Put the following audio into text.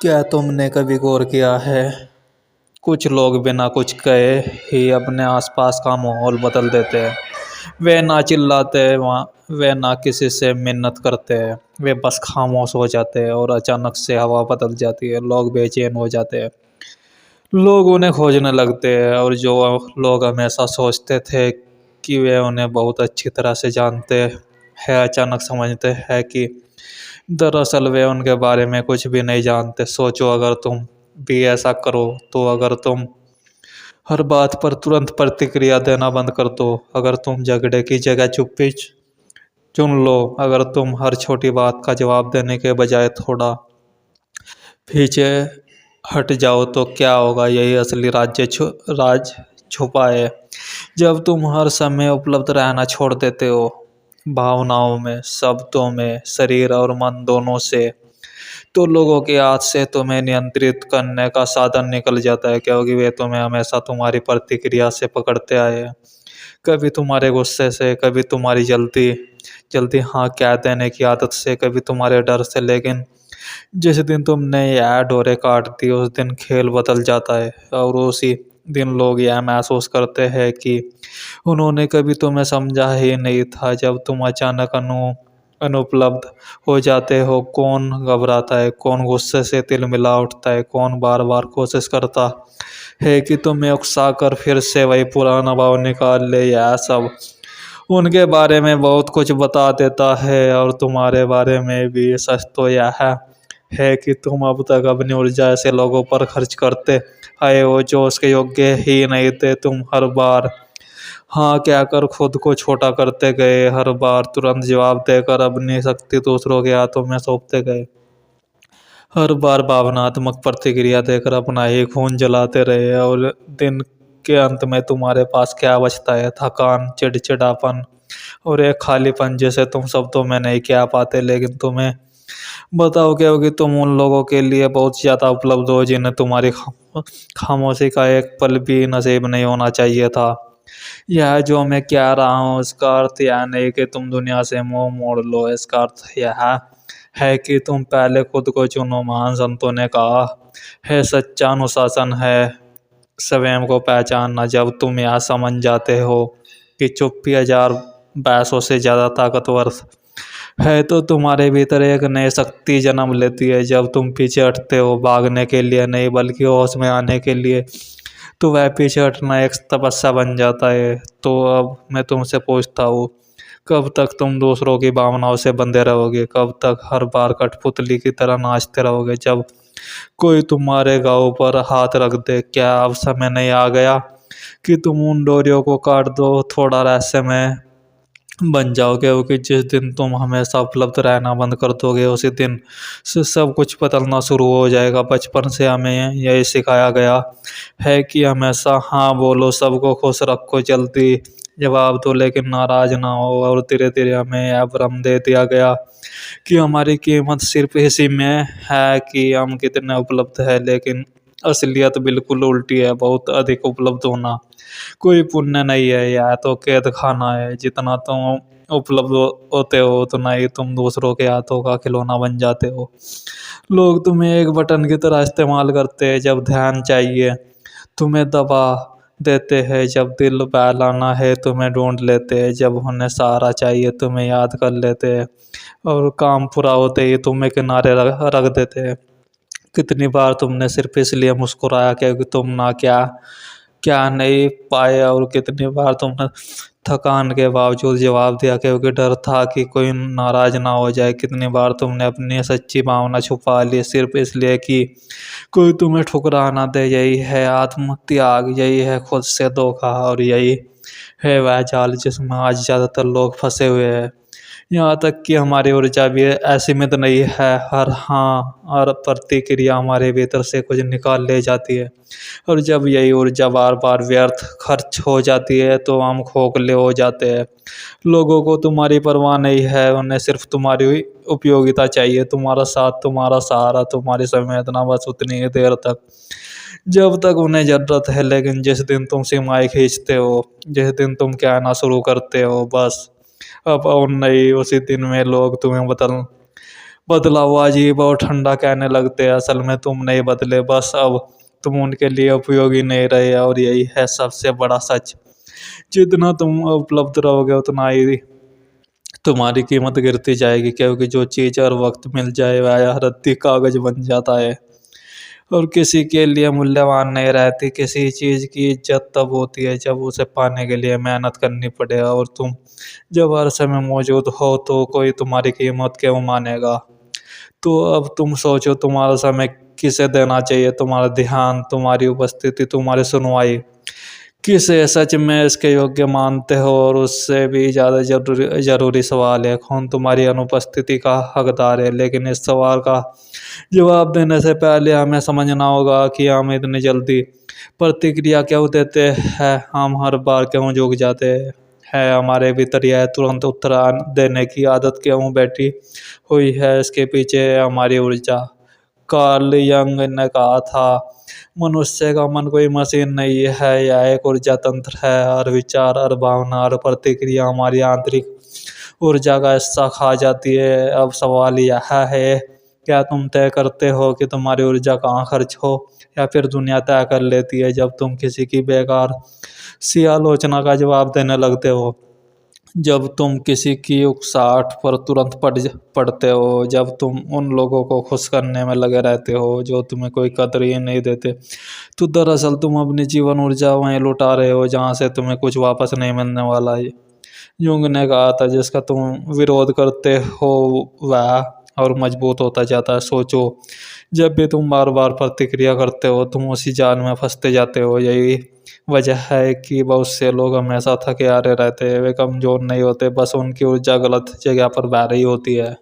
क्या तुमने कभी गौर किया है, कुछ लोग बिना कुछ कहे ही अपने आसपास का माहौल बदल देते हैं। वे ना चिल्लाते हैं वहाँ, वे ना किसी से मिन्नत करते हैं। वे बस खामोश हो जाते हैं और अचानक से हवा बदल जाती है। लोग बेचैन हो जाते हैं, लोग उन्हें खोजने लगते हैं, और जो लोग हमेशा सोचते थे कि वे उन्हें बहुत अच्छी तरह से जानते हैं, अचानक समझते हैं कि दरअसल वे उनके बारे में कुछ भी नहीं जानते। सोचो, अगर तुम भी ऐसा करो तो, अगर तुम हर बात पर तुरंत प्रतिक्रिया देना बंद कर दो, अगर तुम झगड़े की जगह चुप्पी चुन लो, अगर तुम हर छोटी बात का जवाब देने के बजाय थोड़ा पीछे हट जाओ, तो क्या होगा? यही असली राज छुपा है। जब तुम हर समय उपलब्ध रहना छोड़ देते हो, भावनाओं में, शब्दों में, शरीर और मन दोनों से, तो लोगों के हाथ से तुम्हें नियंत्रित करने का साधन निकल जाता है, क्योंकि वे तुम्हें हमेशा तुम्हारी प्रतिक्रिया से पकड़ते आए हैं। कभी तुम्हारे गुस्से से, कभी तुम्हारी जल्दी जल्दी हाँ कह देने की आदत से, कभी तुम्हारे डर से। लेकिन जिस दिन तुमने यह डोरे काट दी, उस दिन खेल बदल जाता है, और उसी दिन लोग यह महसूस करते हैं कि उन्होंने कभी तुम्हें समझा ही नहीं था। जब तुम अचानक अनुपलब्ध हो जाते हो, कौन घबराता है, कौन गुस्से से तिलमिला उठता है, कौन बार बार कोशिश करता है कि तुम्हें उकसा कर फिर से वही पुराना भाव निकाल ले। यह सब उनके बारे में बहुत कुछ बता देता है, और तुम्हारे बारे में भी। सच तो यह है कि तुम अब तक अपनी ऊर्जा ऐसे लोगों पर खर्च करते आए हो जो उसके योग्य ही नहीं थे। तुम हर बार हाँ क्या कर खुद को छोटा करते गए, हर बार तुरंत जवाब देकर अपनी शक्ति दूसरों के हाथों में सौंपते गए, हर बार भावनात्मक प्रतिक्रिया देकर अपना ही खून जलाते रहे। और दिन के अंत में तुम्हारे पास क्या बचता है? थकान, चिड़चिड़ापन और एक खालीपन जिसे तुम शब्दों में नहीं कह पाते। लेकिन तुम्हें बताओ क्या हो कि तुम उन लोगों के लिए बहुत ज्यादा उपलब्ध हो जिन्हें तुम्हारी खामोशी का एक पल भी नसीब नहीं होना चाहिए था। यह जो मैं कह रहा हूँ, इसका अर्थ यह नहीं कि तुम दुनिया से मुंह मोड़ लो। इसका अर्थ यह है कि तुम पहले खुद को चुनो। महान संतों ने कहा है, सच्चा अनुशासन है स्वयं को पहचानना। जब तुम यह समझ जाते हो कि चुप्पी हजार बहसों से ज्यादा ताकतवर है, तो तुम्हारे भीतर एक नई शक्ति जन्म लेती है। जब तुम पीछे हटते हो, भागने के लिए नहीं बल्कि होश में आने के लिए, तो वह पीछे हटना एक तपस्या बन जाता है। तो अब मैं तुमसे पूछता हूँ, कब तक तुम दूसरों की भावनाओं से बंधे रहोगे? कब तक हर बार कठपुतली की तरह नाचते रहोगे जब कोई तुम्हारे गाँव पर हाथ रख दे? क्या अब समय नहीं आ गया कि तुम उन डोरियों को काट दो, थोड़ा रहस्यमय बन जाओगे? क्योंकि जिस दिन तुम हमेशा उपलब्ध रहना बंद कर दोगे, उसी दिन से सब कुछ बदलना शुरू हो जाएगा। बचपन से हमें यही सिखाया गया है कि हमेशा हाँ बोलो, सबको खुश रखो, जल्दी जवाब दो, लेकिन नाराज ना हो। और धीरे धीरे हमें यह भ्रम दे दिया गया कि हमारी कीमत सिर्फ इसी में है कि हम कितने उपलब्ध है। लेकिन असलियत बिल्कुल उल्टी है। बहुत अधिक उपलब्ध होना कोई पुण्य नहीं है, यह तो कैद खाना है। जितना तुम उपलब्ध होते हो, उतना ही तुम दूसरों के हाथों का खिलौना बन जाते हो। लोग तुम्हें एक बटन की तरह इस्तेमाल करते हैं। जब ध्यान चाहिए तुम्हें दबा देते हैं, जब दिल बहलाना है तुम्हें ढूंढ लेते हैं, जब उन्हें सहारा चाहिए तुम्हें याद कर लेते हैं, और काम पूरा होते ही तुम्हें किनारे रख देते हैं। कितनी बार तुमने सिर्फ इसलिए मुस्कुराया क्योंकि तुम ना क्या क्या नहीं पाए, और कितनी बार तुमने थकान के बावजूद जवाब दिया क्योंकि डर था कि कोई नाराज ना हो जाए? कितनी बार तुमने अपनी सच्ची भावना छुपा ली सिर्फ इसलिए कि कोई तुम्हें ठुकरा ना दे? यही है आत्मत्याग, यही है खुद से धोखा, और यही है वह जाल जिसमें आज ज्यादातर लोग फंसे हुए हैं। यहाँ तक कि हमारी ऊर्जा भी असीमित नहीं है। हर हाँ और प्रतिक्रिया हमारे भीतर से कुछ निकाल ले जाती है, और जब यही ऊर्जा बार बार व्यर्थ खर्च हो जाती है, तो हम खोखले हो जाते हैं। लोगों को तुम्हारी परवाह नहीं है, उन्हें सिर्फ तुम्हारी उपयोगिता चाहिए, तुम्हारा साथ, तुम्हारा सहारा, तुम्हारी संवेदना, बस उतनी ही देर तक जब तक उन्हें जरूरत है। लेकिन जिस दिन तुम सीमाएं खींचते हो, जिस दिन तुम कहना शुरू करते हो बस अब और नहीं, उसी दिन में लोग तुम्हें बदलाव अजीब और ठंडा कहने लगते हैं, असल में तुम नहीं बदले, बस अब तुम उनके लिए उपयोगी नहीं रहे। और यही है सबसे बड़ा सच, जितना तुम उपलब्ध रहोगे उतना ही तुम्हारी कीमत गिरती जाएगी, क्योंकि जो चीज़ और वक्त मिल जाए वह रद्दी कागज बन जाता है और किसी के लिए मूल्यवान नहीं रहती। किसी चीज़ की इज्जत तब होती है जब उसे पाने के लिए मेहनत करनी पड़े, और तुम जब हर समय मौजूद हो तो कोई तुम्हारी कीमत क्यों मानेगा। तो अब तुम सोचो, तुम्हारा समय किसे देना चाहिए, तुम्हारा ध्यान, तुम्हारी उपस्थिति, तुम्हारी सुनवाई, किसे सच में इसके योग्य मानते हो। और उससे भी ज़्यादा जरूरी सवाल है, कौन तुम्हारी अनुपस्थिति का हकदार है। लेकिन इस सवाल का जवाब देने से पहले हमें समझना होगा कि हम इतनी जल्दी प्रतिक्रिया क्यों देते हैं, हम हर बार क्यों झुक जाते हैं, हमारे भीतर यह तुरंत उत्तर देने की आदत क्यों बैठी हुई है। इसके पीछे हमारी ऊर्जा। कार्ल यंग ने कहा था, मनुष्य का मन कोई मशीन नहीं है, यह एक ऊर्जा तंत्र है। हर विचार, हर भावना, हर प्रतिक्रिया हमारी आंतरिक ऊर्जा का हिस्सा खा जाती है। अब सवाल यह है, क्या तुम तय करते हो कि तुम्हारी ऊर्जा कहाँ खर्च हो, या फिर दुनिया तय कर लेती है जब तुम किसी की बेकार सी आलोचना का जवाब देने लगते हो, जब तुम किसी की उकसाहट पर तुरंत पड़ते हो, जब तुम उन लोगों को खुश करने में लगे रहते हो जो तुम्हें कोई कदर ही नहीं देते। तो दरअसल तुम अपनी जीवन ऊर्जा वहीं लुटा रहे हो जहाँ से तुम्हें कुछ वापस नहीं मिलने वाला है। युंग ने कहा था, जिसका तुम विरोध करते हो वह और मजबूत होता जाता है। सोचो, जब भी तुम बार बार प्रतिक्रिया करते हो तुम उसी जाल में फंसते जाते हो। यही वजह है कि बहुत से लोग हमेशा थके हारे रहते हैं। वे कमजोर नहीं होते, बस उनकी ऊर्जा गलत जगह पर बह रही होती है।